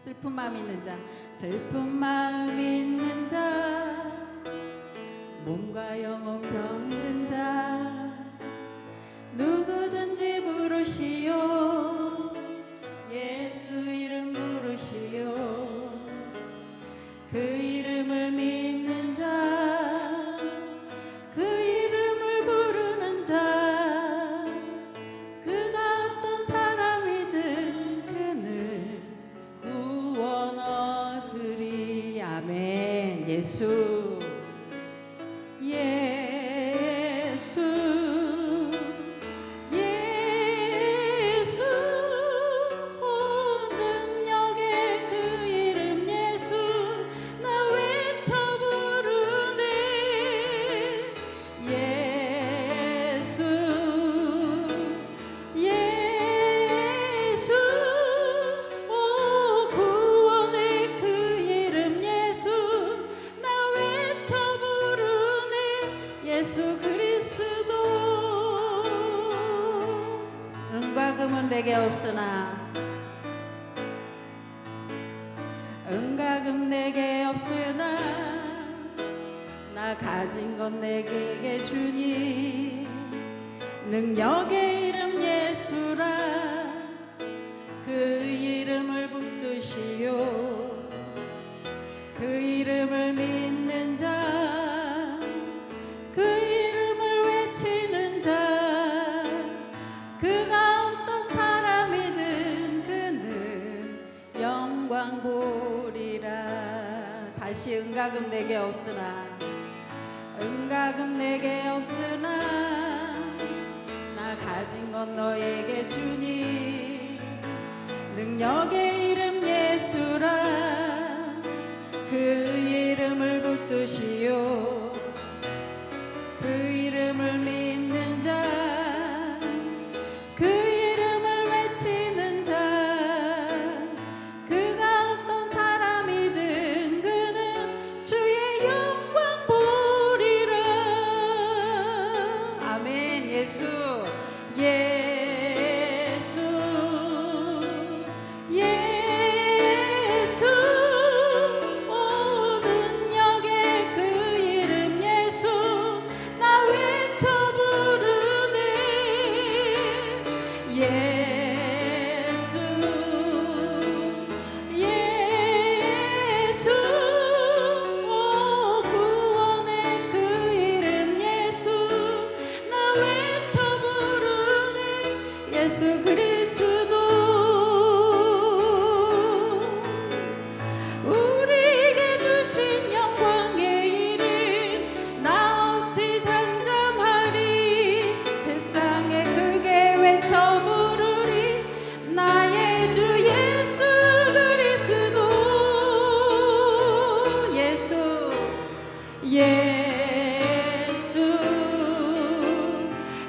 슬픈 마음 있는 자, 슬픈 마음 있는 자, 몸과 영혼 병든 자, 누구든지 부르시오. 예수 이름 부르시오. 그 이름을 믿는 자, 그 이름을 부르는 자, 그가 어떤 사람이든 그는 구원 얻으리. 아멘. 예수, 예수, 예수, 오 능력의 그 이름 예수, 나 외쳐 부르네. 예수, 예수, 오 구원의 그 이름 예수, 나 외쳐 부르네. 예수 그리스도. 은과 금은 내게 없으나, 은과 금 내게 없으나, 나 가진 건 내게 주니. 능력의 이름 예수라. 그 이름을 붙드시오. 그 이름을 믿는 자, 그 이름을 외치는 자, 그가 어떤 사람이든 그는 영광 보리라. 다시 은과 금 내게 없으나, 은과 금 내게 없으나, 나 가진 건 너에게 주니. 능력의 이름 예수라. 그 이름을 붙드시오. 그 이름을 믿는 자, 그 이름을 외치는 자, 그가 어떤 사람이든 그는 주의 영광 보리라. 아멘. 예수, 예수, 예수, 오 능력의 그 이름 예수, 나 외쳐 부르네. 예수, 예수, 오 구원의 그 이름 예수, 나 외쳐 부르네. 예수 그리스도. 우리에게 주신 영광의 이름, 나 없이 잠잠하리. 세상에 크게 외쳐 부르리. 나의 주 예수 그리스도. 예수, 예수,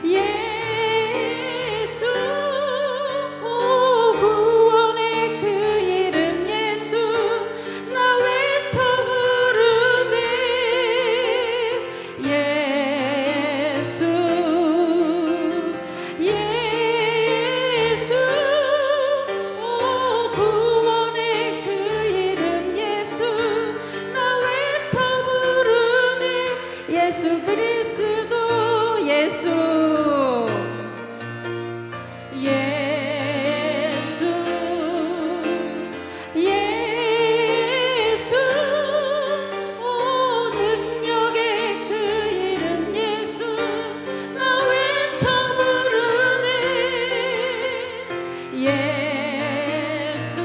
예수, 오 구원의 그 이름 예수, 나 외쳐 부르네. 예수, 예수, 오 구원의 그 이름 예수, 나 외쳐 부르네. 예수 그리스도. 예수, 예수, 예수, 오 능력의 그 이름 예수, 나 외쳐 부르네. 예수,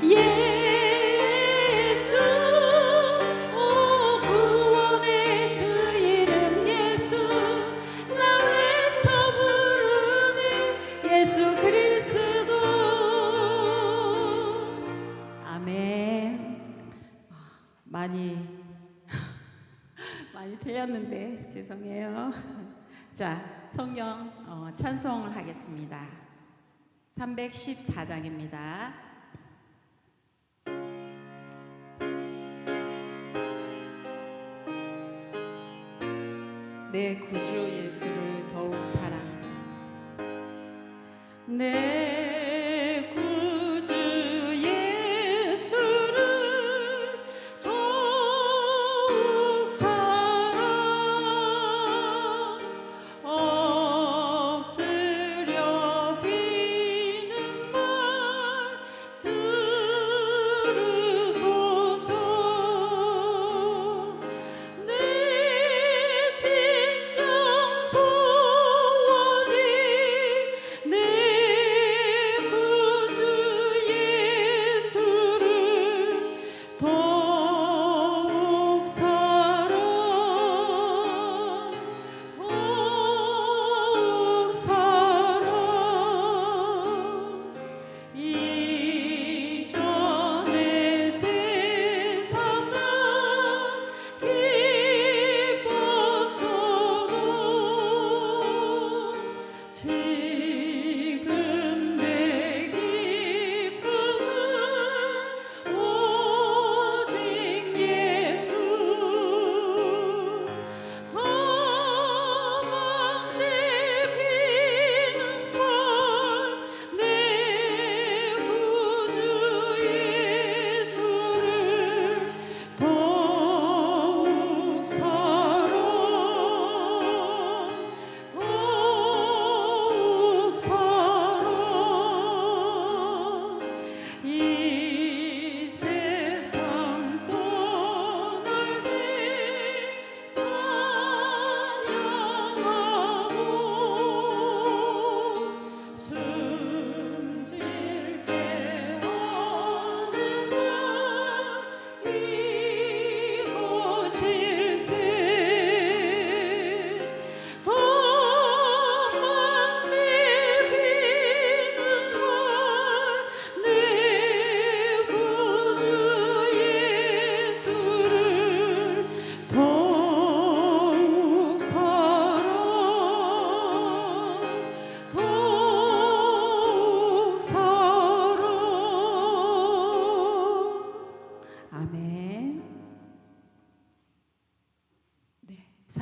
예수, 오 구원의 그 이름 예수, 나 외쳐 부르네. 예수 그리스도. 아멘. 많이 틀렸는데 죄송해요. 자, 성경 찬송을 하겠습니다. 314장입니다. 내 구주 예수를 더욱 사랑. 내 구주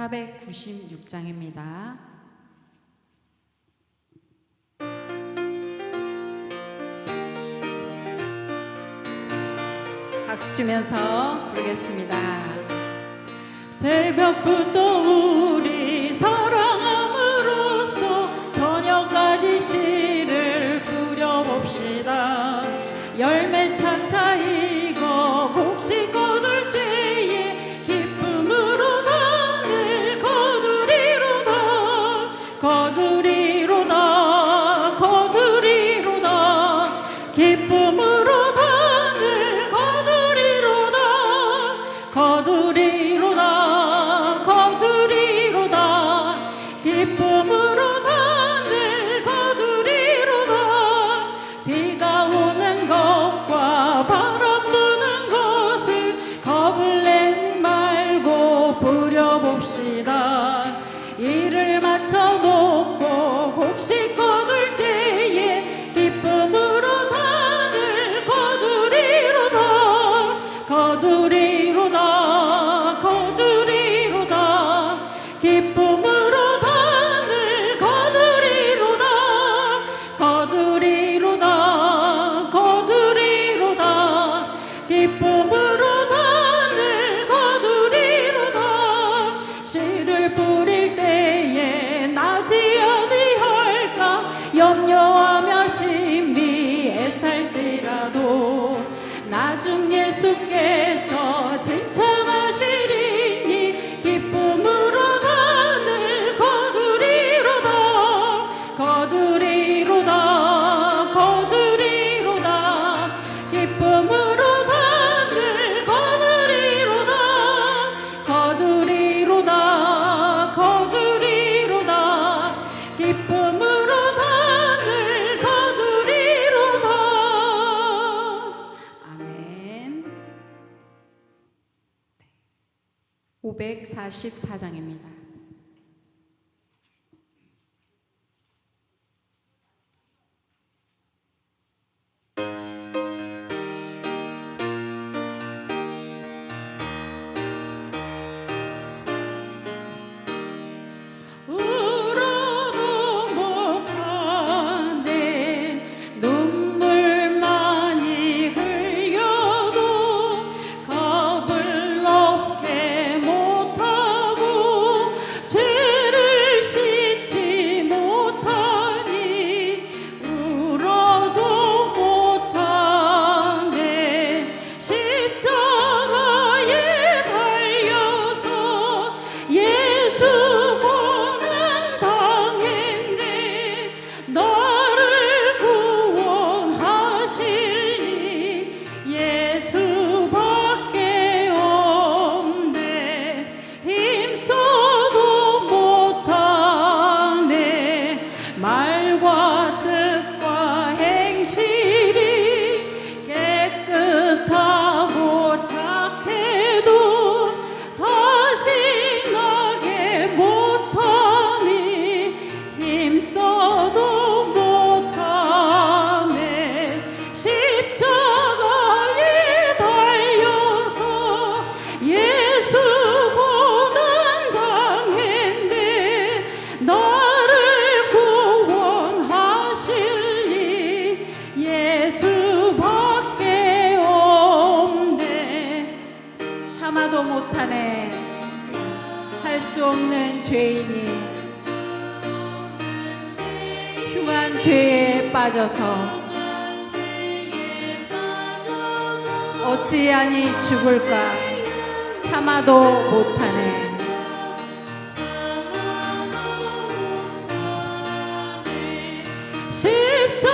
496장입니다. 박수 치면서 부르겠습니다. 새벽부터 우리 사랑함으로써 저녁까지 씨를 뿌려봅시다. 열매 차차 익어 곡식 거둘 때에 기쁨으로 단을 거두리로다. 거두리로다. 거두리로다. 기쁨으로 단을 거두리로다. 거두리로다. 거두리로다. 기쁨으로 단을 거두리로다. 비가 오는 것과 바람 부는 것을 겁을 내지 말고 부려봅시다. 일을 마쳐 놓고 곡식 거둘 때에 기쁨으로 단을 거두리로다. 거두리로다. 거두리로다. 기쁨으로 단을 거두리로다. 거두리로다. 거두리로다. 기쁨으로 단을 거두리로다. 씨를 뿌릴 때에 나지 아니할까 염려하며 심히 애탈지라도 나중 예수께서 칭찬하시리니 기쁨으로 단을 거두리로다. 거두리로다. 거두리로다. 기쁨으로 단을 거두리로다. 거두리로다. 거두리로다. 기쁨으로 단을 거두리로다. 아멘. 544장입니다. 울어도 못하네. 눈물 많이 흘려도 겁을 없게 못하고 죄를 씻지 못하니 울어도 못하네. 십자가에 달려서 예수 고난 당했네. 나를 구원하시니 예수밖에 없네. 힘써도 못하네. 말과 뜻과 행실이 깨끗하고 착해도 다시 나게 못하니 힘써도 못하네. 십자가에 달려서 예수 고난 당했네. 나를 구원하시니 예수밖에 없네. 참아도 못하네. 할 수 없는 죄인이 흉한 죄에 빠져서 어찌하니 죽을까. 참아도 못하네.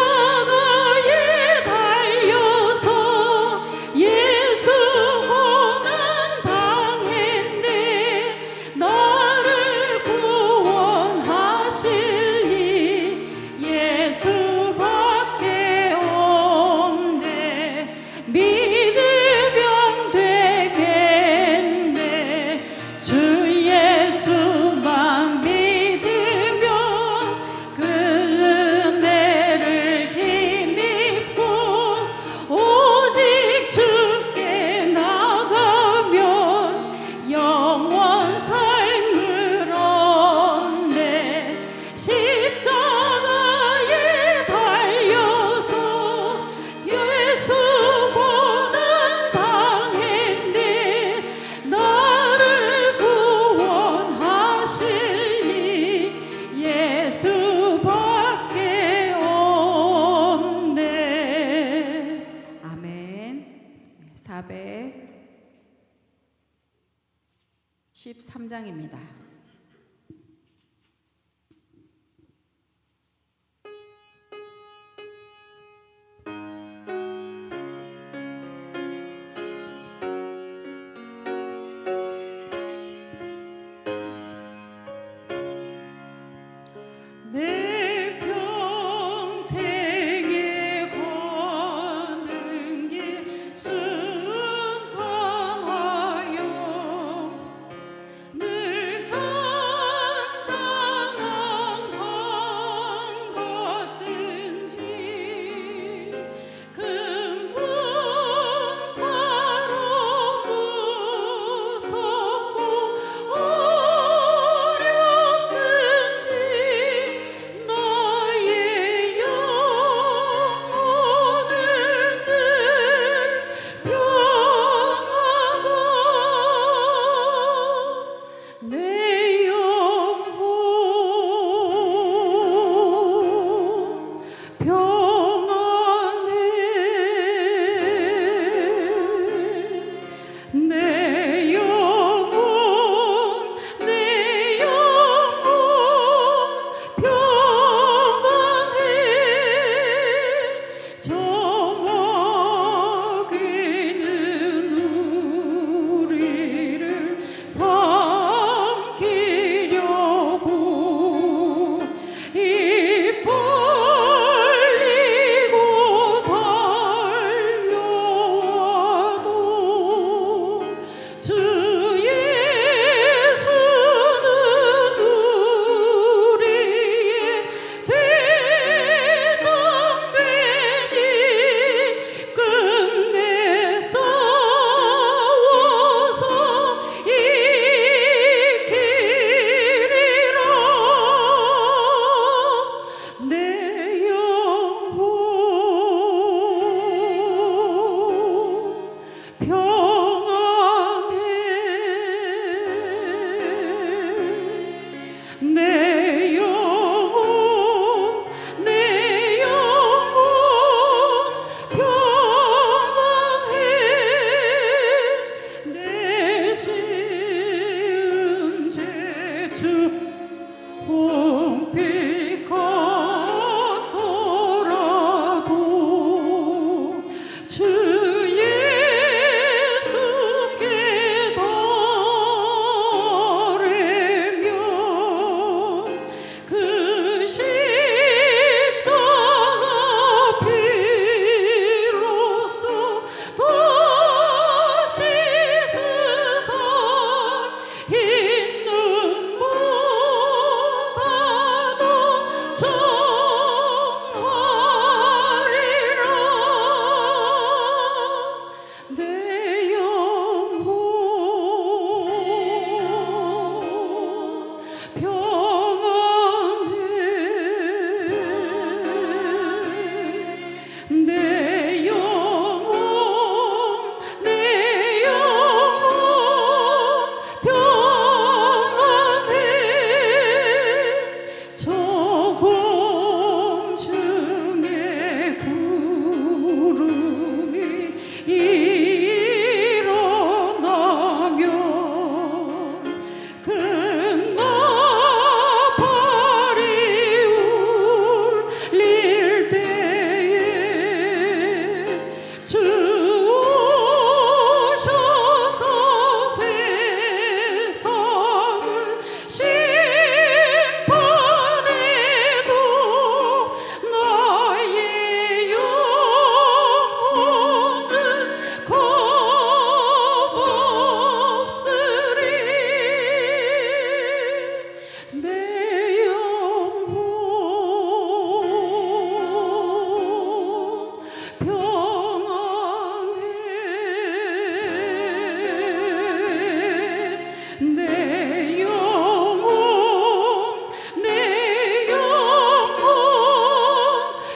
십자가에 달려서 예수 고난 당했네. 나를 구원하시니 예수밖에 없네. 믿으면 되겠네. 주 예수만 믿으면 그 은혜 13장입니다. 내 평생에 걷는 길 순탄하여 늘 잔잔한 강 같든지 큰 풍파로 무섭고 어렵든지 나의 영혼은 늘 변하다. 내 영혼 평안해. 내 영혼 평안해. 저 먹이는 우리를 삼키려고 입 벌리고 달려와도 주 예수는 우리의 대장되니 끝내 싸워서 이기리라. 내 영혼 평안해. 내 영혼 평안해. 내 지은 죄주 홍빛 같더라도 주 예수께 달으면 그 십자가 피로써 더 씻으사 흰 눈보다도 정하리라. 내 영혼 평안해. 내 영혼 평안해. 저 공중에 구름이 일어나면 큰 나팔이 울릴 때에 주 오셔서 세상을 심판해도 나의 영혼은 겁없으리. 내 영혼 평안해. 내 영혼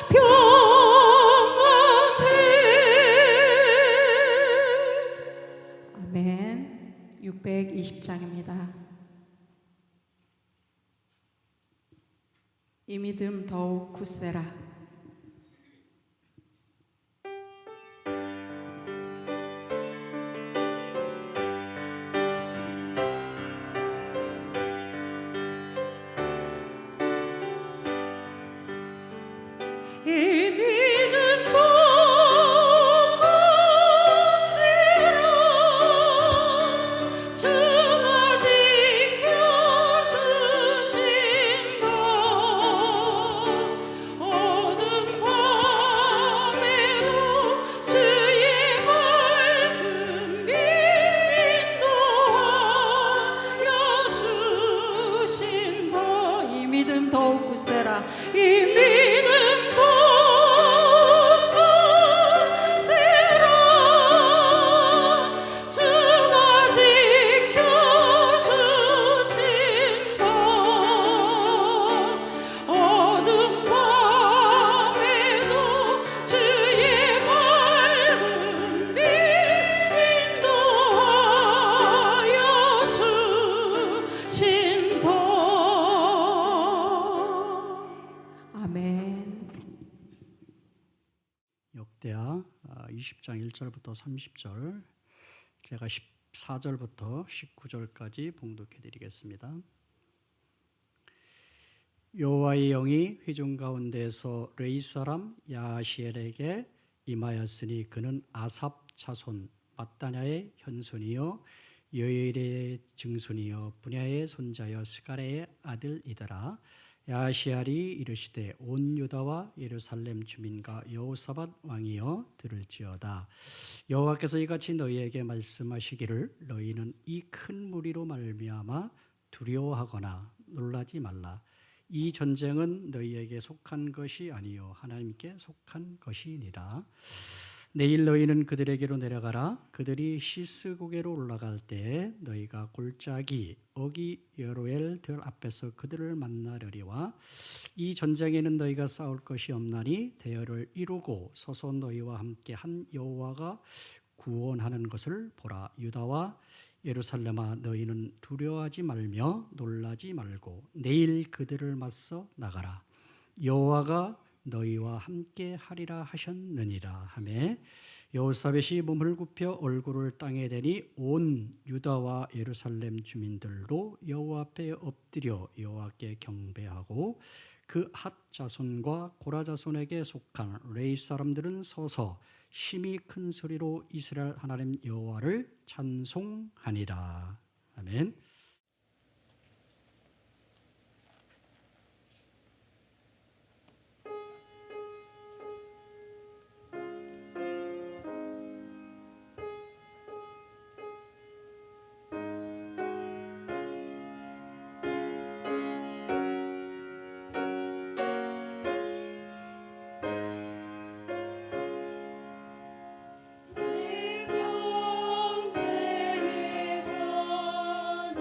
평안해. 아멘. 620장입니다. 이 믿음 더욱 굳세라. 이 믿음도 굳세라 주가 지켜주신다 어두운 밤에도 주의 밝은 빛 인도하여 주신다 이 믿음 더욱 굳세라 이 믿음 더욱 굳세라 주가 지켜주신다 어두운 밤에도 주의 밝은 빛 인도하여 주신다 아멘. 역대하 20장 1절부터 30절 제가 14절부터 19절까지 봉독해 드리겠습니다. 여호와의 영이 회중 가운데서 레위 사람 야하시엘에게 임하였으니 그는 아삽 자손 마따냐의 현손이요 여엘의 증손이요 분야의 손자여 스가랴의 아들이더라. 야하시엘이 이르시되 온 유다와 예루살렘 주민과 여호사밧 왕이여 들을지어다. 여호와께서 이같이 너희에게 말씀하시기를 너희는 이 큰 무리로 말미암아 두려워하거나 놀라지 말라. 이 전쟁은 너희에게 속한 것이 아니요 하나님께 속한 것이니라. 내일 너희는 그들에게로 내려가라. 그들이 시스고개로 올라갈 때 너희가 골짜기 어기 여로엘 들 앞에서 그들을 만나려리와 이 전쟁에는 너희가 싸울 것이 없나니 대열을 이루고 서서 너희와 함께 한 여호와가 구원하는 것을 보라. 유다와 예루살렘아 너희는 두려워하지 말며 놀라지 말고 내일 그들을 맞서 나가라. 여호와가 너희와 함께 하리라 하셨느니라 하매 여호사밧이 몸을 굽혀 얼굴을 땅에 대니 온 유다와 예루살렘 주민들로 여호와 앞에 엎드려 여호와께 경배하고 그 핫 자손과 고라 자손에게 속한 레위 사람들은 서서 심히 큰 소리로 이스라엘 하나님 여호와를 찬송하니라. 아멘. 내 평생에 건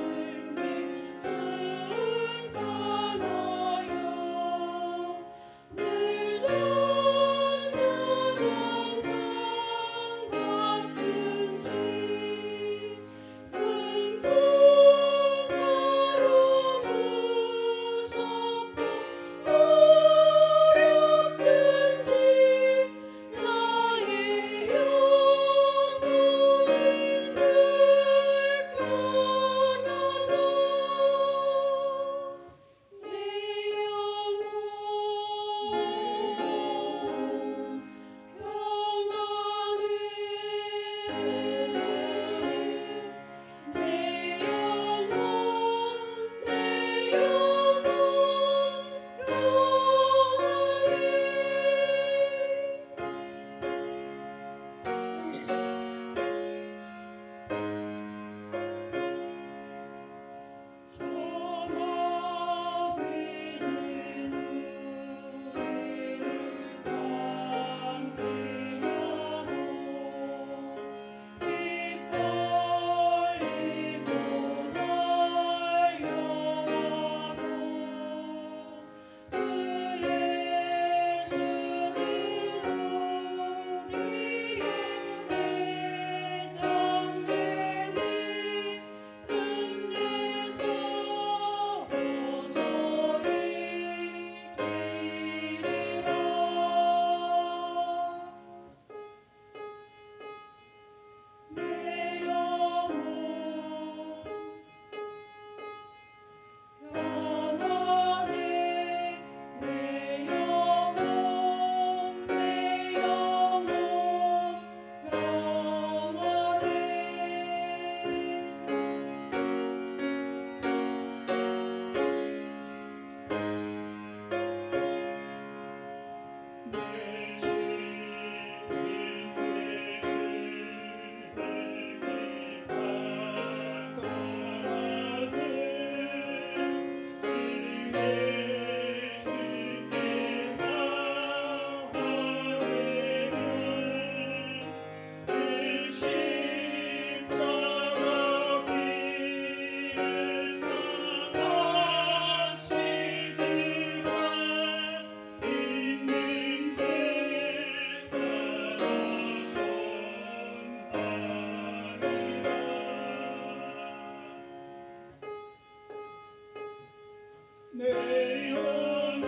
내 영혼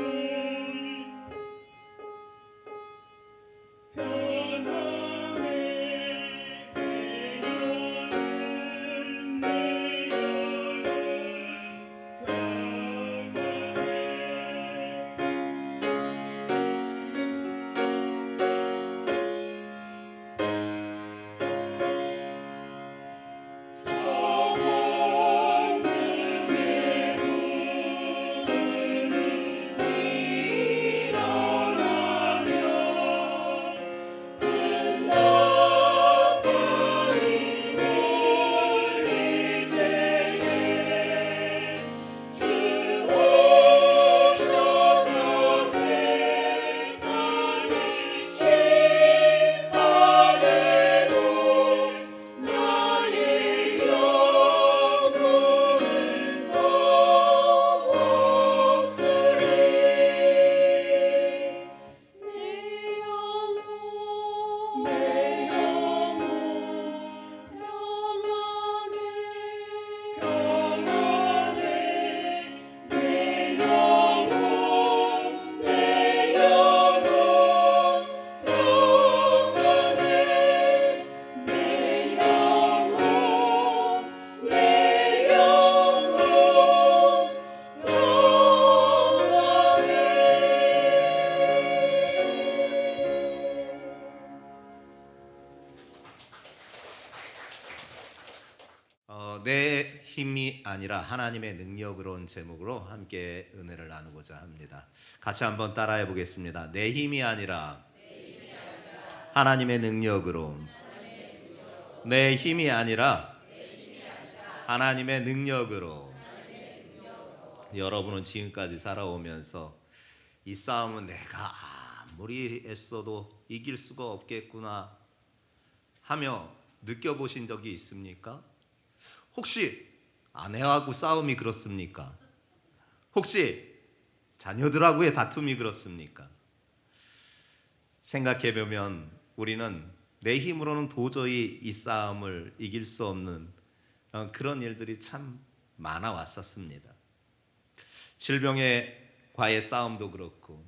평안해 내 영혼 내 힘이 아니라 하나님의 능력으로는 제목으로 함께 은혜를 나누고자 합니다. 같이 한번 따라해 보겠습니다. 내 힘이 아니라 하나님의 능력으로, 내 힘이 아니라 하나님의 능력으로. 여러분은 지금까지 살아오면서 이 싸움은 내가 아무리 애써도 이길 수가 없겠구나 하며 느껴보신 적이 있습니까? 혹시 아내하고 싸움이 그렇습니까? 혹시 자녀들하고의 다툼이 그렇습니까? 생각해보면 우리는 내 힘으로는 도저히 이 싸움을 이길 수 없는 그런 일들이 참 많아 왔었습니다. 질병과의 싸움도 그렇고,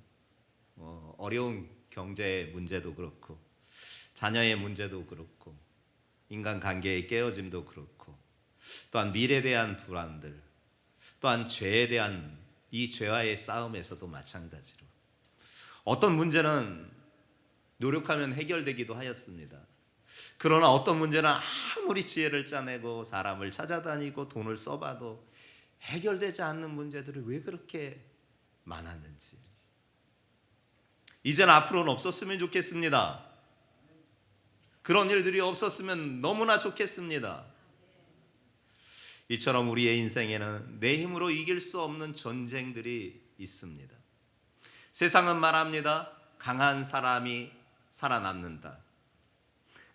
어려운 경제 문제도 그렇고, 자녀의 문제도 그렇고, 인간관계의 깨어짐도 그렇고, 또한 미래에 대한 불안들, 또한 죄에 대한 이 죄와의 싸움에서도 마찬가지로 어떤 문제는 노력하면 해결되기도 하였습니다. 그러나 어떤 문제는 아무리 지혜를 짜내고 사람을 찾아다니고 돈을 써봐도 해결되지 않는 문제들이 왜 그렇게 많았는지, 이제는 앞으로는 없었으면 좋겠습니다. 그런 일들이 없었으면 너무나 좋겠습니다. 이처럼 우리의 인생에는 내 힘으로 이길 수 없는 전쟁들이 있습니다. 세상은 말합니다. 강한 사람이 살아남는다.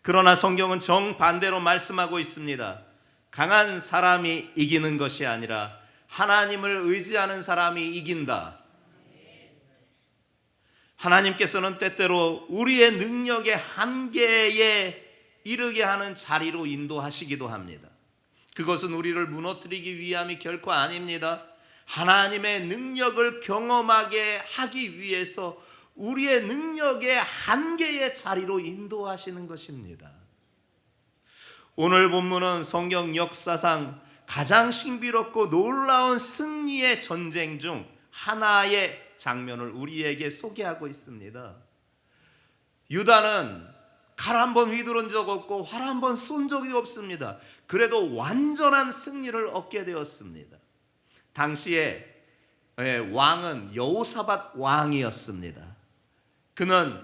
그러나 성경은 정반대로 말씀하고 있습니다. 강한 사람이 이기는 것이 아니라 하나님을 의지하는 사람이 이긴다. 하나님께서는 때때로 우리의 능력의 한계에 이르게 하는 자리로 인도하시기도 합니다. 그것은 우리를 무너뜨리기 위함이 결코 아닙니다. 하나님의 능력을 경험하게 하기 위해서 우리의 능력의 한계의 자리로 인도하시는 것입니다. 오늘 본문은 성경 역사상 가장 신비롭고 놀라운 승리의 전쟁 중 하나의 장면을 우리에게 소개하고 있습니다. 유다는 칼 한 번 휘두른 적 없고 활 한 번 쏜 적이 없습니다. 그래도 완전한 승리를 얻게 되었습니다. 당시에 왕은 여호사밧 왕이었습니다. 그는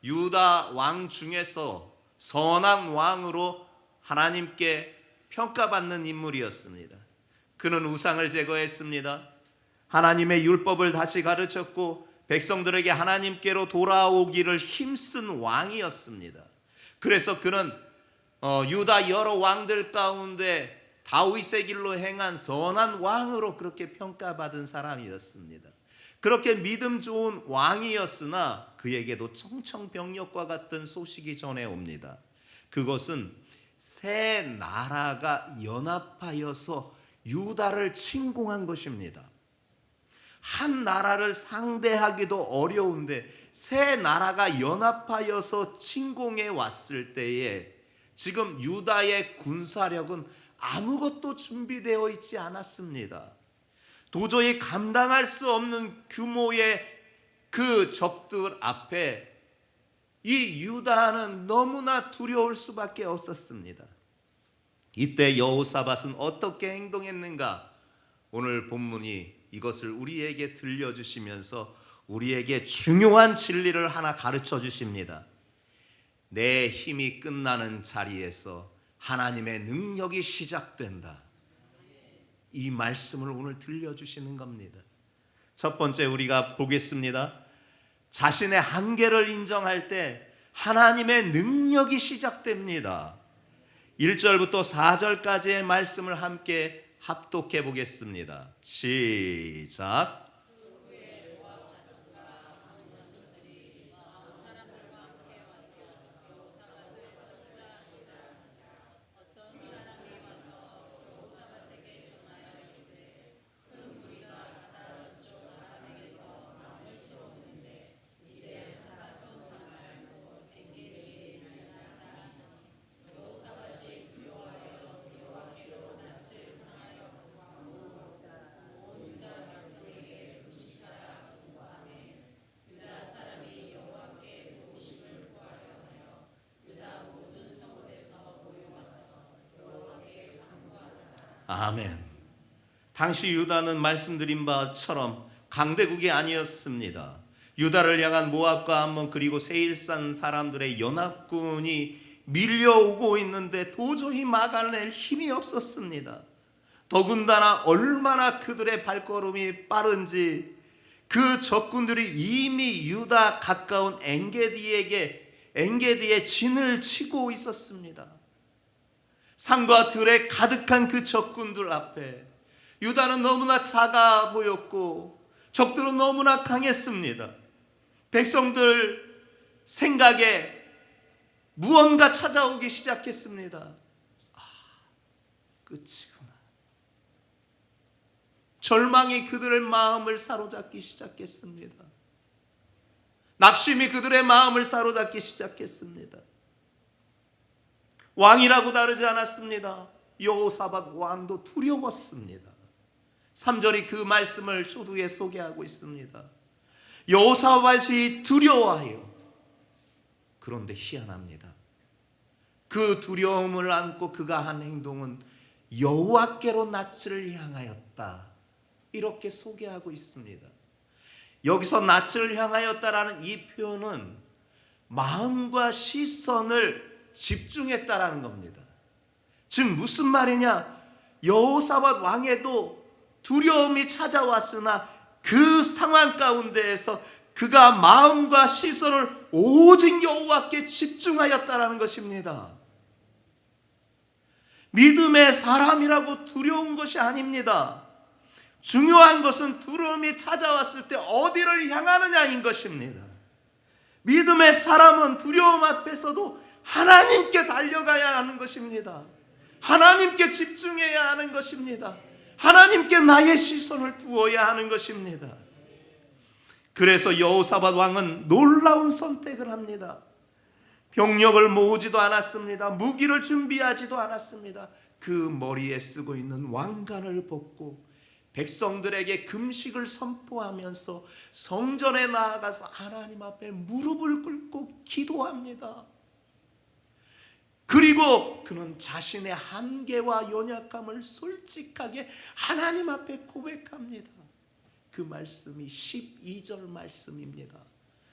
유다 왕 중에서 선한 왕으로 하나님께 평가받는 인물이었습니다. 그는 우상을 제거했습니다. 하나님의 율법을 다시 가르쳤고 백성들에게 하나님께로 돌아오기를 힘쓴 왕이었습니다. 그래서 그는 유다 여러 왕들 가운데 다윗의 길로 행한 선한 왕으로 그렇게 평가받은 사람이었습니다. 그렇게 믿음 좋은 왕이었으나 그에게도 청청병력과 같은 소식이 전해옵니다. 그것은 새 나라가 연합하여서 유다를 침공한 것입니다. 한 나라를 상대하기도 어려운데 새 나라가 연합하여서 침공해 왔을 때에 지금 유다의 군사력은 아무것도 준비되어 있지 않았습니다. 도저히 감당할 수 없는 규모의 그 적들 앞에 이 유다는 너무나 두려울 수밖에 없었습니다. 이때 여호사밧은 어떻게 행동했는가? 오늘 본문이 이것을 우리에게 들려주시면서 우리에게 중요한 진리를 하나 가르쳐 주십니다. 내 힘이 끝나는 자리에서 하나님의 능력이 시작된다. 이 말씀을 오늘 들려주시는 겁니다. 첫 번째 우리가 보겠습니다. 자신의 한계를 인정할 때 하나님의 능력이 시작됩니다. 1절부터 4절까지의 말씀을 함께 합독해 보겠습니다. 시작. 아멘. 당시 유다는 말씀드린 바처럼 강대국이 아니었습니다. 유다를 향한 모압과 암몬 그리고 세일산 사람들의 연합군이 밀려오고 있는데 도저히 막아낼 힘이 없었습니다. 더군다나 얼마나 그들의 발걸음이 빠른지 그 적군들이 이미 유다 가까운 엔게디에 진을 치고 있었습니다. 산과 들에 가득한 그 적군들 앞에 유다는 너무나 작아 보였고 적들은 너무나 강했습니다. 백성들 생각에 무언가 찾아오기 시작했습니다. 끝이구나. 절망이 그들의 마음을 사로잡기 시작했습니다. 낙심이 그들의 마음을 사로잡기 시작했습니다. 왕이라고 다르지 않았습니다. 여호사밧 왕도 두려웠습니다. 3절이 그 말씀을 초두에 소개하고 있습니다. 여호사밧이 두려워하여. 그런데 희한합니다. 그 두려움을 안고 그가 한 행동은 여호와께로 낯을 향하였다. 이렇게 소개하고 있습니다. 여기서 낯을 향하였다라는 이 표현은 마음과 시선을 집중했다라는 겁니다. 즉 무슨 말이냐? 여호사밧 왕에도 두려움이 찾아왔으나 그 상황 가운데에서 그가 마음과 시선을 오직 여호와께 집중하였다라는 것입니다. 믿음의 사람이라고 두려운 것이 아닙니다. 중요한 것은 두려움이 찾아왔을 때 어디를 향하느냐인 것입니다. 믿음의 사람은 두려움 앞에서도 하나님께 달려가야 하는 것입니다. 하나님께 집중해야 하는 것입니다. 하나님께 나의 시선을 두어야 하는 것입니다. 그래서 여호사밧 왕은 놀라운 선택을 합니다. 병력을 모으지도 않았습니다. 무기를 준비하지도 않았습니다. 그 머리에 쓰고 있는 왕관을 벗고 백성들에게 금식을 선포하면서 성전에 나아가서 하나님 앞에 무릎을 꿇고 기도합니다. 그리고 그는 자신의 한계와 연약함을 솔직하게 하나님 앞에 고백합니다. 그 말씀이 12절 말씀입니다.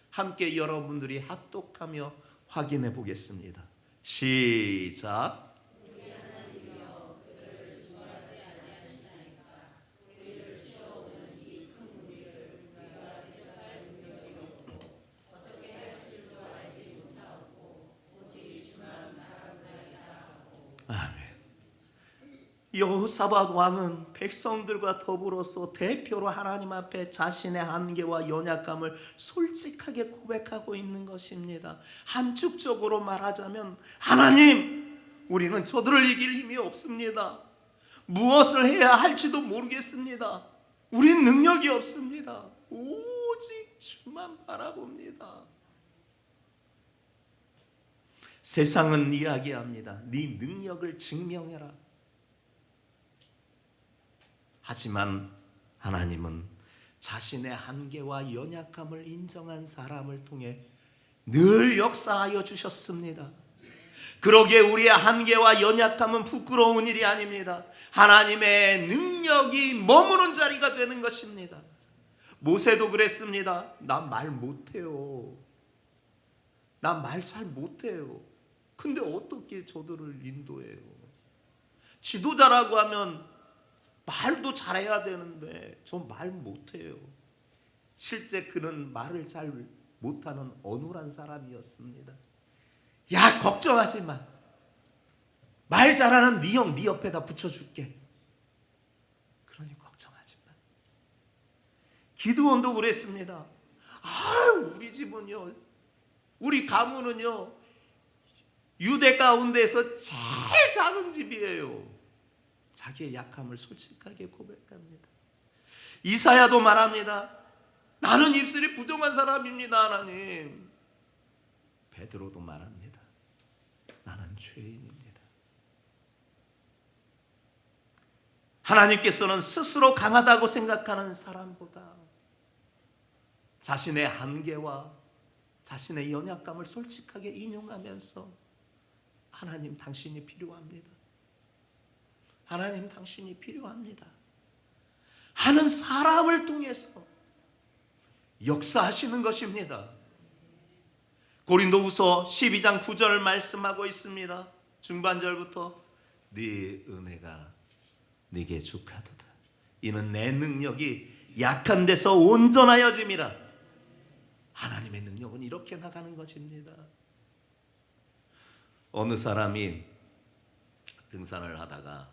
함께 여러분들이 합독하며 확인해 보겠습니다. 시작. 여호사밧 왕은 백성들과 더불어서 대표로 하나님 앞에 자신의 한계와 연약감을 솔직하게 고백하고 있는 것입니다. 함축적으로 말하자면, 하나님, 우리는 저들을 이길 힘이 없습니다. 무엇을 해야 할지도 모르겠습니다. 우린 능력이 없습니다. 오직 주만 바라봅니다. 세상은 이야기합니다. 네 능력을 증명해라. 하지만 하나님은 자신의 한계와 연약함을 인정한 사람을 통해 늘 역사하여 주셨습니다. 그러기에 우리의 한계와 연약함은 부끄러운 일이 아닙니다. 하나님의 능력이 머무는 자리가 되는 것입니다. 모세도 그랬습니다. 나 말 못해요. 나 말 잘 못해요. 근데 어떻게 저들을 인도해요? 지도자라고 하면 말도 잘해야 되는데 저 말 못해요. 실제 그는 말을 잘 못하는 어눌한 사람이었습니다. 야, 걱정하지 마. 말 잘하는 네 형 네 옆에다 붙여줄게. 그러니 걱정하지 마. 기드온도 그랬습니다. 우리 집은요, 우리 가문은요, 유대 가운데서 제일 작은 집이에요. 자기의 약함을 솔직하게 고백합니다. 이사야도 말합니다. 나는 입술이 부정한 사람입니다, 하나님. 베드로도 말합니다. 나는 죄인입니다. 하나님께서는 스스로 강하다고 생각하는 사람보다 자신의 한계와 자신의 연약감을 솔직하게 인용하면서 하나님, 당신이 필요합니다. 하나님, 당신이 필요합니다 하는 사람을 통해서 역사하시는 것입니다. 고린도후서 12장 9절 말씀하고 있습니다. 중반절부터 네 은혜가 네게 족하도다. 이는 내 능력이 약한 데서 온전하여짐이라. 하나님의 능력은 이렇게 나가는 것입니다. 어느 사람이 등산을 하다가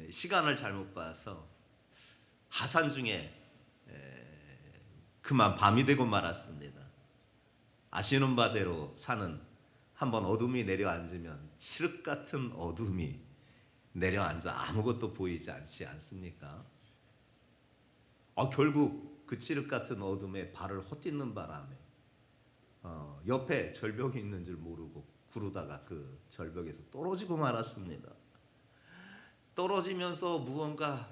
시간을 잘못 봐서 하산 중에 그만 밤이 되고 말았습니다. 아시는 바대로 산은 한번 어둠이 내려앉으면 칠흑 같은 어둠이 내려앉아 아무것도 보이지 않지 않습니까? 결국 그 칠흑 같은 어둠에 발을 헛딛는 바람에 옆에 절벽이 있는 줄 모르고 구르다가 그 절벽에서 떨어지고 말았습니다. 떨어지면서 무언가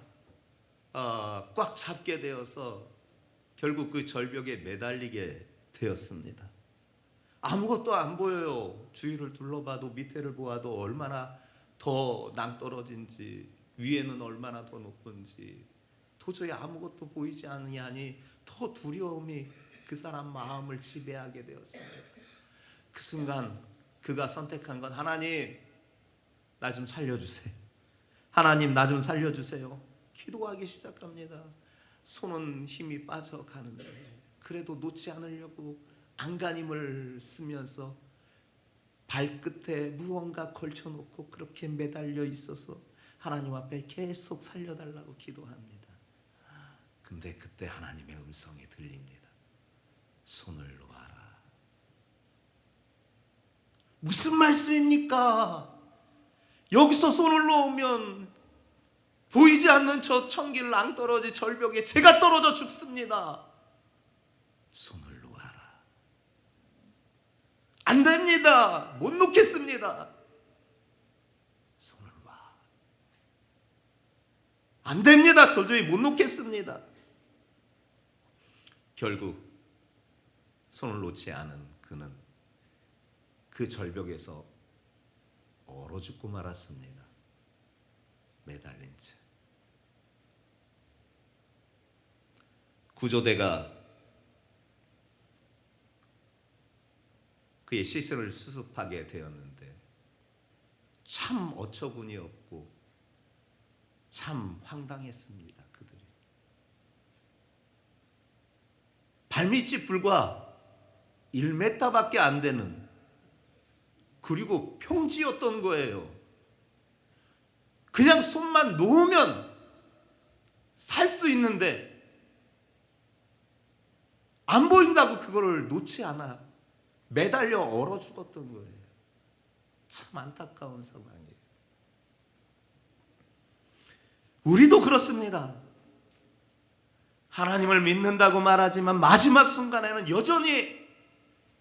꽉 잡게 되어서 결국 그 절벽에 매달리게 되었습니다. 아무것도 안 보여요. 주위를 둘러봐도, 밑에를 보아도 얼마나 더 낭떠러진지, 위에는 얼마나 더 높은지 도저히 아무것도 보이지 않으니 더 두려움이 그 사람 마음을 지배하게 되었습니다. 그 순간 그가 선택한 건, 하나님, 나 좀 살려주세요. 하나님, 나 좀 살려주세요. 기도하기 시작합니다. 손은 힘이 빠져가는데 그래도 놓지 않으려고 안간힘을 쓰면서 발끝에 무언가 걸쳐놓고 그렇게 매달려 있어서 하나님 앞에 계속 살려달라고 기도합니다. 근데 그때 하나님의 음성이 들립니다. 손을 놓아라. 무슨 말씀입니까? 여기서 손을 놓으면 보이지 않는 저 천길 낭떠러지 절벽에 제가 떨어져 죽습니다. 손을 놓아라. 안 됩니다. 못 놓겠습니다. 손을 놔. 안 됩니다. 도저히 못 놓겠습니다. 결국 손을 놓지 않은 그는 그 절벽에서 얼어 죽고 말았습니다. 매달린 채. 구조대가 그의 시선을 수습하게 되었는데 참 어처구니 없고 참 황당했습니다. 그들이 발밑이 불과 1m밖에 안 되는, 그리고 평지였던 거예요. 그냥 손만 놓으면 살 수 있는데 안 보인다고 그거를 놓지 않아 매달려 얼어 죽었던 거예요. 참 안타까운 상황이에요. 우리도 그렇습니다. 하나님을 믿는다고 말하지만 마지막 순간에는 여전히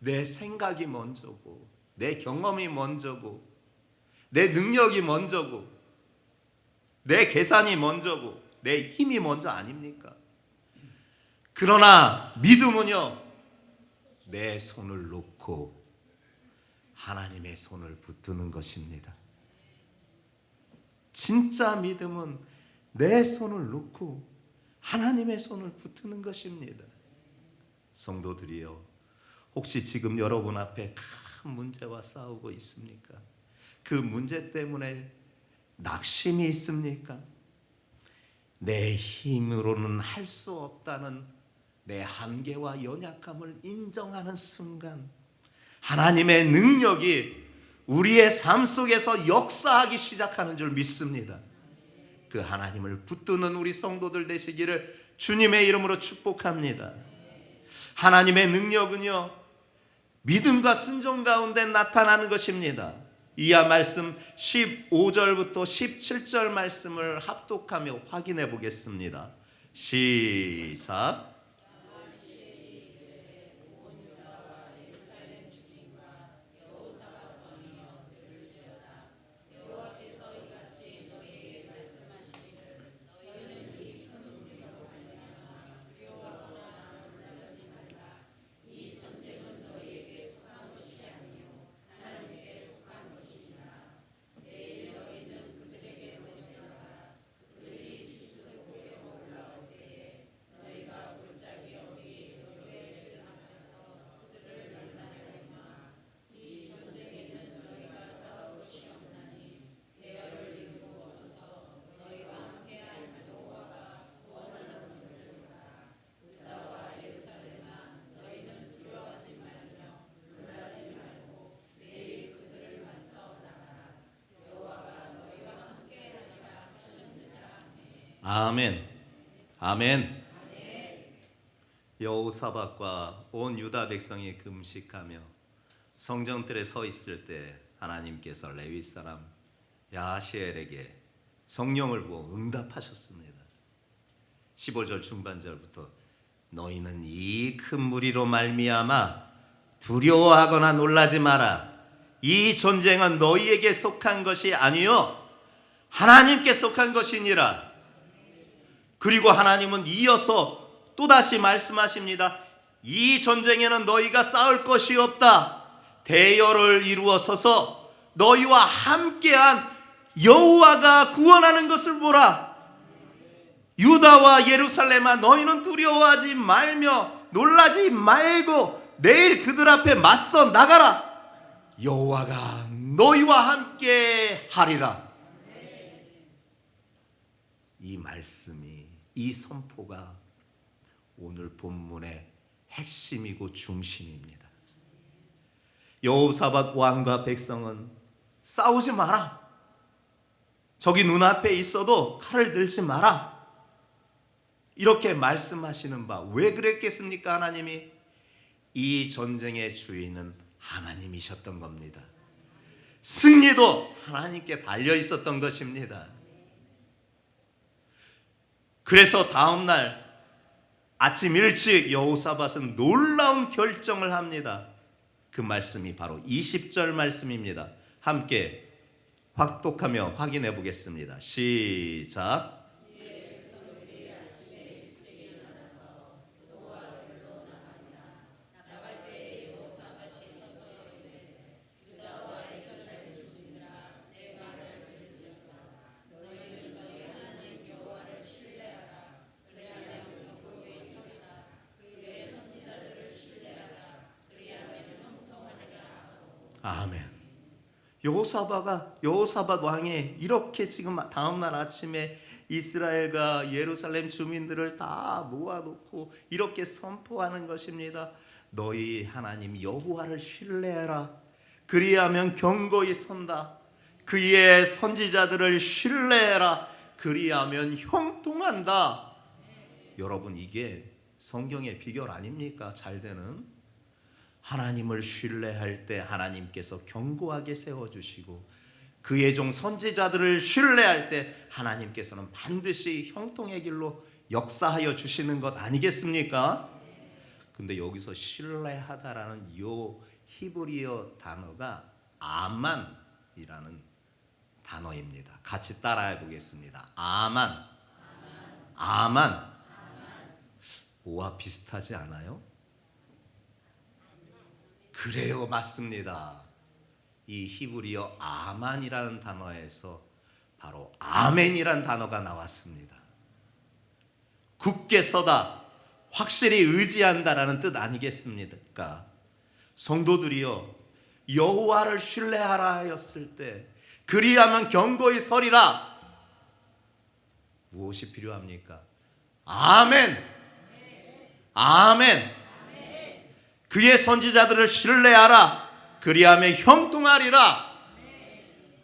내 생각이 먼저고, 내 경험이 먼저고, 내 능력이 먼저고, 내 계산이 먼저고, 내 힘이 먼저 아닙니까? 그러나 믿음은요, 내 손을 놓고 하나님의 손을 붙드는 것입니다. 진짜 믿음은 내 손을 놓고 하나님의 손을 붙드는 것입니다. 성도들이요, 혹시 지금 여러분 앞에 큰 문제와 싸우고 있습니까? 그 문제 때문에 낙심이 있습니까? 내 힘으로는 할 수 없다는 내 한계와 연약함을 인정하는 순간 하나님의 능력이 우리의 삶 속에서 역사하기 시작하는 줄 믿습니다. 그 하나님을 붙드는 우리 성도들 되시기를 주님의 이름으로 축복합니다. 하나님의 능력은요, 믿음과 순종 가운데 나타나는 것입니다. 이하 말씀 15절부터 17절 말씀을 합독하며 확인해 보겠습니다. 시작. 아멘. 아멘. 여호사밧과 온 유다 백성이 금식하며 성전뜰에 서 있을 때 하나님께서 레위 사람 야시엘에게 성령을 부어 응답하셨습니다. 15절 중반절부터 너희는 이 큰 무리로 말미암아 두려워하거나 놀라지 마라. 이 전쟁은 너희에게 속한 것이 아니요 하나님께 속한 것이니라. 그리고 하나님은 이어서 또다시 말씀하십니다. 이 전쟁에는 너희가 싸울 것이 없다. 대열을 이루어 서서 너희와 함께한 여호와가 구원하는 것을 보라. 유다와 예루살렘아, 너희는 두려워하지 말며 놀라지 말고 내일 그들 앞에 맞서 나가라. 여호와가 너희와 함께 하리라. 이 말씀이, 이 선포가 오늘 본문의 핵심이고 중심입니다. 여호사밧 왕과 백성은 싸우지 마라. 저기 눈앞에 있어도 칼을 들지 마라. 이렇게 말씀하시는 바, 왜 그랬겠습니까? 하나님이 이 전쟁의 주인은 하나님이셨던 겁니다. 승리도 하나님께 달려 있었던 것입니다. 그래서 다음날 아침 일찍 여호사밧은 놀라운 결정을 합니다. 그 말씀이 바로 20절 말씀입니다. 함께 확독하며 확인해 보겠습니다. 시작. 아멘. 여호사밧 왕이 이렇게 지금 다음날 아침에 이스라엘과 예루살렘 주민들을 다 모아놓고 이렇게 선포하는 것입니다. 너희 하나님 여호와를 신뢰해라. 그리하면 견고히 선다. 그의 선지자들을 신뢰해라. 그리하면 형통한다. 여러분, 이게 성경의 비결 아닙니까? 잘 되는. 하나님을 신뢰할 때 하나님께서 견고하게 세워주시고, 그의 종 선지자들을 신뢰할 때 하나님께서는 반드시 형통의 길로 역사하여 주시는 것 아니겠습니까? 근데 여기서 신뢰하다라는 요 히브리어 단어가 아만이라는 단어입니다. 같이 따라해 보겠습니다. 아만. 오와 비슷하지 않아요? 그래요, 맞습니다. 이 히브리어 아만이라는 단어에서 바로 아멘이라는 단어가 나왔습니다. 굳게 서다, 확실히 의지한다라는 뜻 아니겠습니까? 성도들이여, 여호와를 신뢰하라 하였을 때 그리하면 견고히 서리라. 무엇이 필요합니까? 아멘. 그의 선지자들을 신뢰하라. 그리하면 형통하리라.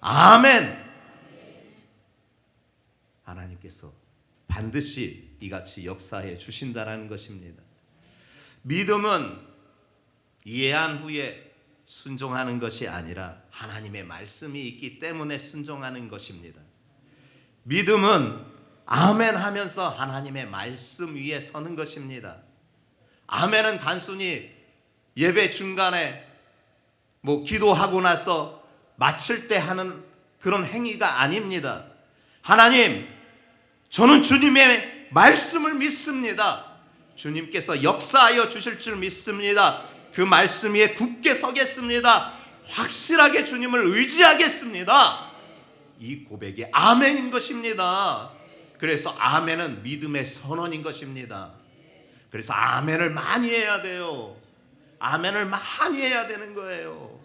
아멘. 하나님께서 반드시 이같이 역사해 주신다라는 것입니다. 믿음은 이해한 후에 순종하는 것이 아니라 하나님의 말씀이 있기 때문에 순종하는 것입니다. 믿음은 아멘 하면서 하나님의 말씀 위에 서는 것입니다. 아멘은 단순히 예배 중간에 기도하고 나서 마칠 때 하는 그런 행위가 아닙니다. 하나님, 저는 주님의 말씀을 믿습니다. 주님께서 역사하여 주실 줄 믿습니다. 그 말씀 위에 굳게 서겠습니다. 확실하게 주님을 의지하겠습니다. 이 고백이 아멘인 것입니다. 그래서 아멘은 믿음의 선언인 것입니다. 그래서 아멘을 많이 해야 돼요. 아멘을 많이 해야 되는 거예요.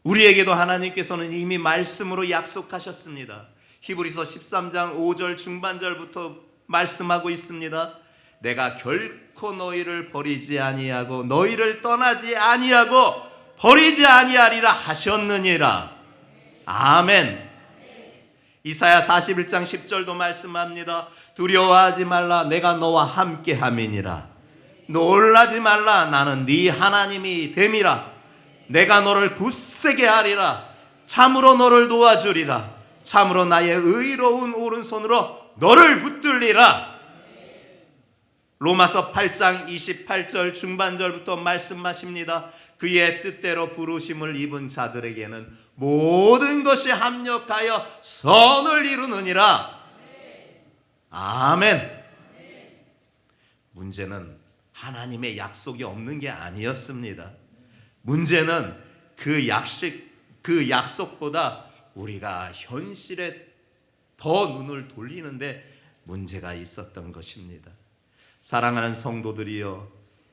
우리에게도 하나님께서는 이미 말씀으로 약속하셨습니다. 히브리서 13장 5절 중반절부터 말씀하고 있습니다. 내가 결코 너희를 버리지 아니하고 너희를 떠나지 아니하고 버리지 아니하리라 하셨느니라. 아멘. 이사야 41장 10절도 말씀합니다. 두려워하지 말라, 내가 너와 함께 함이니라. 놀라지 말라, 나는 네 하나님이 됨이라. 내가 너를 굳세게 하리라. 참으로 너를 도와주리라. 참으로 나의 의로운 오른손으로 너를 붙들리라. 로마서 8장 28절 중반절부터 말씀하십니다. 그의 뜻대로 부르심을 입은 자들에게는 모든 것이 합력하여 선을 이루느니라. 아멘. 문제는 하나님의 약속이 없는 게 아니었습니다. 문제는 그 약속보다 우리가 현실에 더 눈을 돌리는데 문제가 있었던 것입니다. 사랑하는 성도들이여,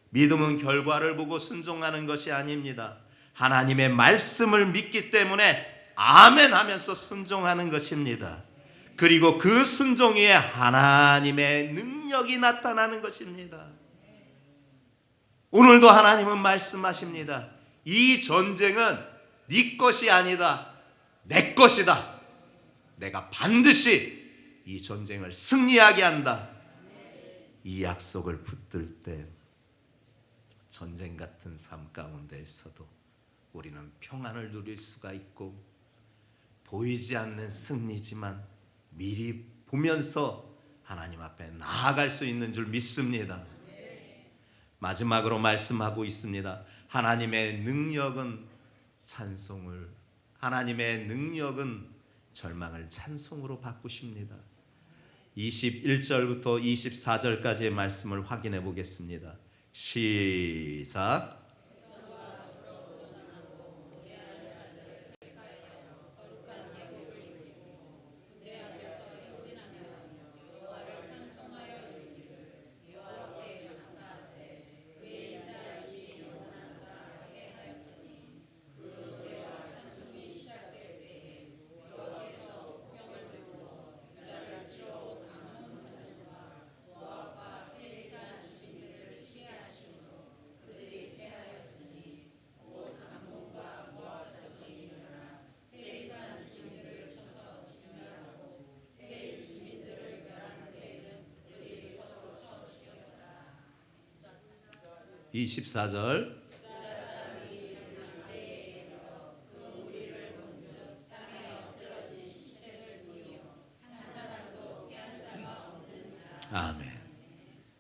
믿음은 결과를 보고 순종하는 것이 아닙니다. 하나님의 말씀을 믿기 때문에 아멘 하면서 순종하는 것입니다. 그리고 그 순종 위에 하나님의 능력이 나타나는 것입니다. 오늘도 하나님은 말씀하십니다. 이 전쟁은 네 것이 아니다, 내 것이다. 내가 반드시 이 전쟁을 승리하게 한다. 이 약속을 붙들 때 전쟁 같은 삶 가운데에서도 우리는 평안을 누릴 수가 있고, 보이지 않는 승리지만 미리 보면서 하나님 앞에 나아갈 수 있는 줄 믿습니다. 마지막으로 말씀하고 있습니다. 하나님의 능력은 절망을 찬송으로 바꾸십니다. 21절부터 24절까지의 말씀을 확인해 보겠습니다. 시작. 24절. 아멘.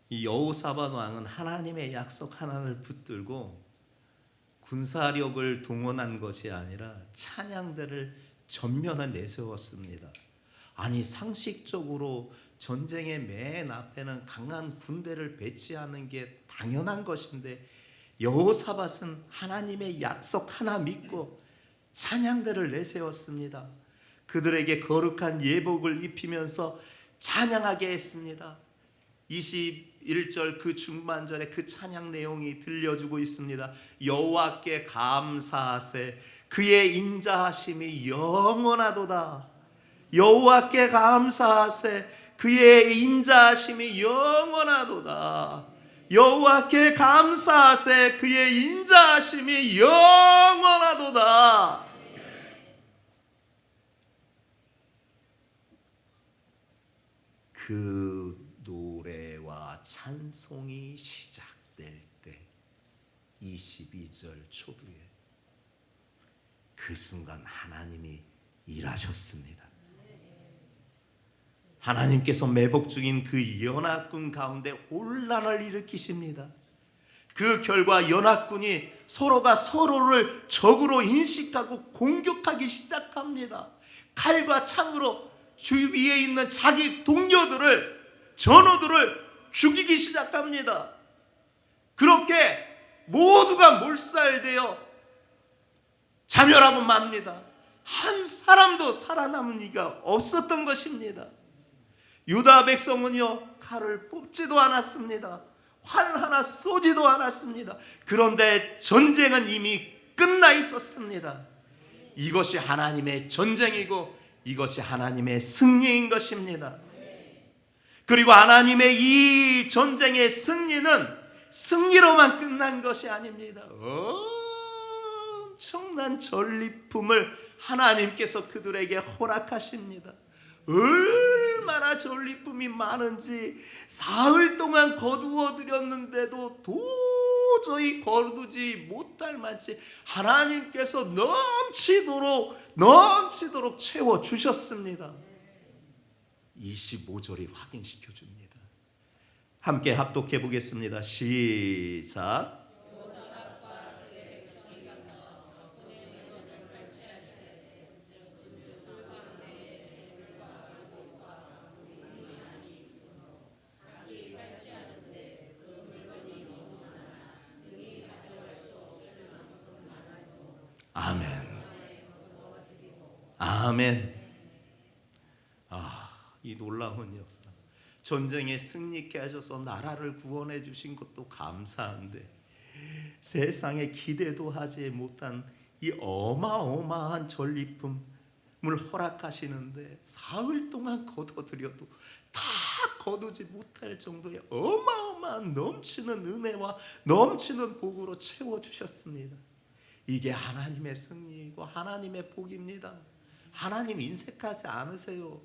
이 여호사밧 왕은 하나님의 약속 하나를 붙들고 군사력을 동원한 것이 아니라 찬양대를 전면에 내세웠습니다. 아니, 상식적으로 전쟁의 맨 앞에는 강한 군대를 배치하는 게 당연한 것인데 여호사밧은 하나님의 약속 하나 믿고 찬양대를 내세웠습니다. 그들에게 거룩한 예복을 입히면서 찬양하게 했습니다. 21절 그 중반절에 그 찬양 내용이 들려주고 있습니다. 여호와께 감사하세, 그의 인자하심이 영원하도다. 여호와께 감사하세, 그의 인자하심이 영원하도다. 여호와께 감사하세, 그의 인자하심이 영원하도다. 그 노래와 찬송이 시작될 때 22절 초두에 그 순간 하나님이 일하셨습니다. 하나님께서 매복 중인 그 연합군 가운데 혼란을 일으키십니다. 그 결과 연합군이 서로가 서로를 적으로 인식하고 공격하기 시작합니다. 칼과 창으로 주위에 있는 자기 동료들을, 전우들을 죽이기 시작합니다. 그렇게 모두가 몰살되어 자멸하고 맙니다. 한 사람도 살아남은 이가 없었던 것입니다. 유다 백성은요, 칼을 뽑지도 않았습니다. 활 하나 쏘지도 않았습니다. 그런데 전쟁은 이미 끝나 있었습니다. 이것이 하나님의 전쟁이고 이것이 하나님의 승리인 것입니다. 그리고 하나님의 이 전쟁의 승리는 승리로만 끝난 것이 아닙니다. 엄청난 전리품을 하나님께서 그들에게 허락하십니다. 얼마나 전리품이 많은지 사흘 동안 거두어 드렸는데도 도저히 거두지 못할 만치 하나님께서 넘치도록 채워주셨습니다. 25절이 확인시켜 줍니다. 함께 합독해 보겠습니다. 시작. 아멘. 아멘. 이 놀라운 역사. 전쟁에 승리케 하셔서 나라를 구원해 주신 것도 감사한데 세상에 기대도 하지 못한 이 어마어마한 전리품을 허락하시는데 사흘 동안 거둬들여도 다 거두지 못할 정도의 어마어마한 넘치는 은혜와 넘치는 복으로 채워주셨습니다. 이게 하나님의 승리이고 하나님의 복입니다. 하나님 인색하지 않으세요.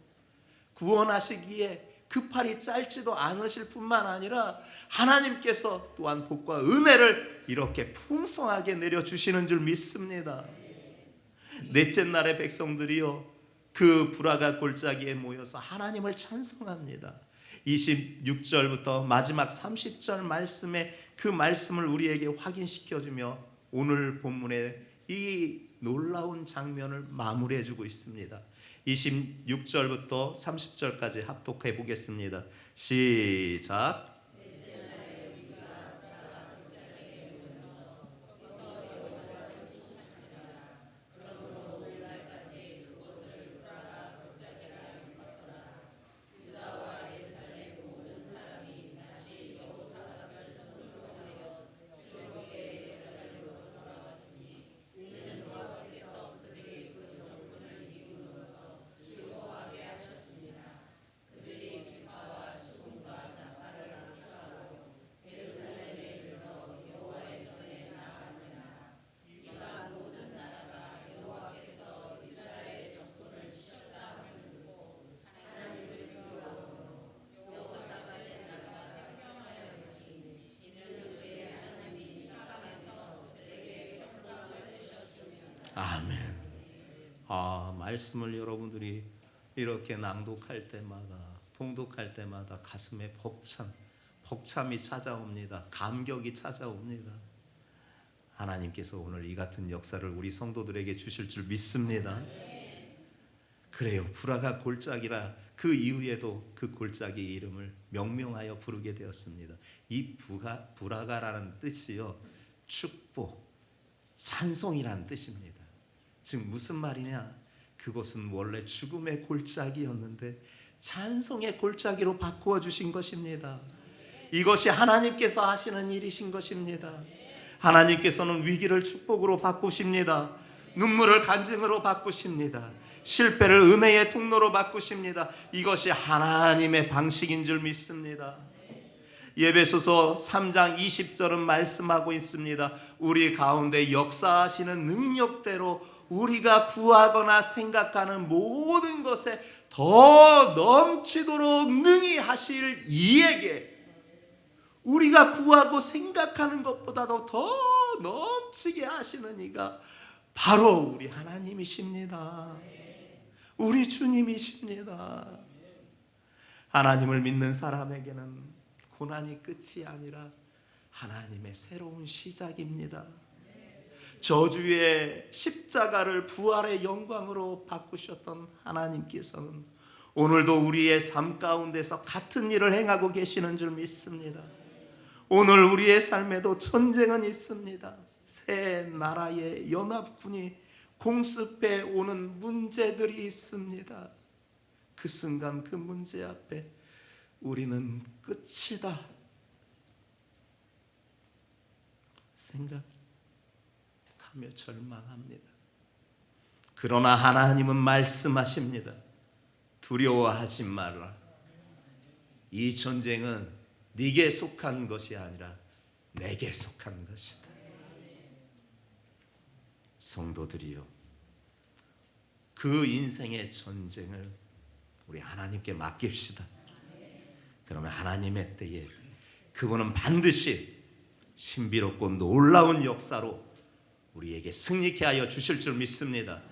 구원하시기에 그 팔이 짧지도 않으실 뿐만 아니라 하나님께서 또한 복과 은혜를 이렇게 풍성하게 내려주시는 줄 믿습니다. 넷째 날의 백성들이요, 그 불화가 골짜기에 모여서 하나님을 찬송합니다. 26절부터 마지막 30절 말씀에 그 말씀을 우리에게 확인시켜주며 오늘 본문의 이 놀라운 장면을 마무리해주고 있습니다. 26절부터 30절까지 합독해 보겠습니다. 시작. 아멘. 말씀을 여러분들이 이렇게 낭독할 때마다, 봉독할 때마다 가슴에 벅참이 찾아옵니다. 감격이 찾아옵니다. 하나님께서 오늘 이 같은 역사를 우리 성도들에게 주실 줄 믿습니다. 그래요. 브라가 골짜기라 그 이후에도 그 골짜기 이름을 명명하여 부르게 되었습니다. 이 브라가라는 뜻이요, 축복, 찬송이라는 뜻입니다. 즉 무슨 말이냐? 그곳은 원래 죽음의 골짜기였는데 찬송의 골짜기로 바꾸어 주신 것입니다. 이것이 하나님께서 하시는 일이신 것입니다. 하나님께서는 위기를 축복으로 바꾸십니다. 눈물을 간증으로 바꾸십니다. 실패를 은혜의 통로로 바꾸십니다. 이것이 하나님의 방식인 줄 믿습니다. 에베소서 3장 20절은 말씀하고 있습니다. 우리 가운데 역사하시는 능력대로 우리가 구하거나 생각하는 모든 것에 더 넘치도록 능히 하실 이에게, 우리가 구하고 생각하는 것보다도 더 넘치게 하시는 이가 바로 우리 하나님이십니다. 우리 주님이십니다. 하나님을 믿는 사람에게는 고난이 끝이 아니라 하나님의 새로운 시작입니다. 저주의 십자가를 부활의 영광으로 바꾸셨던 하나님께서는 오늘도 우리의 삶 가운데서 같은 일을 행하고 계시는 줄 믿습니다. 오늘 우리의 삶에도 전쟁은 있습니다. 새 나라의 연합군이 공습해 오는 문제들이 있습니다. 그 순간 그 문제 앞에 우리는 끝이다 생각하며 절망합니다. 그러나 하나님은 말씀하십니다. 두려워하지 말라. 이 전쟁은 네게 속한 것이 아니라 내게 속한 것이다. 성도들이요, 그 인생의 전쟁을 우리 하나님께 맡깁시다. 그러면 하나님의 때에 그분은 반드시 신비롭고 놀라운 역사로 우리에게 승리케 하여 주실 줄 믿습니다.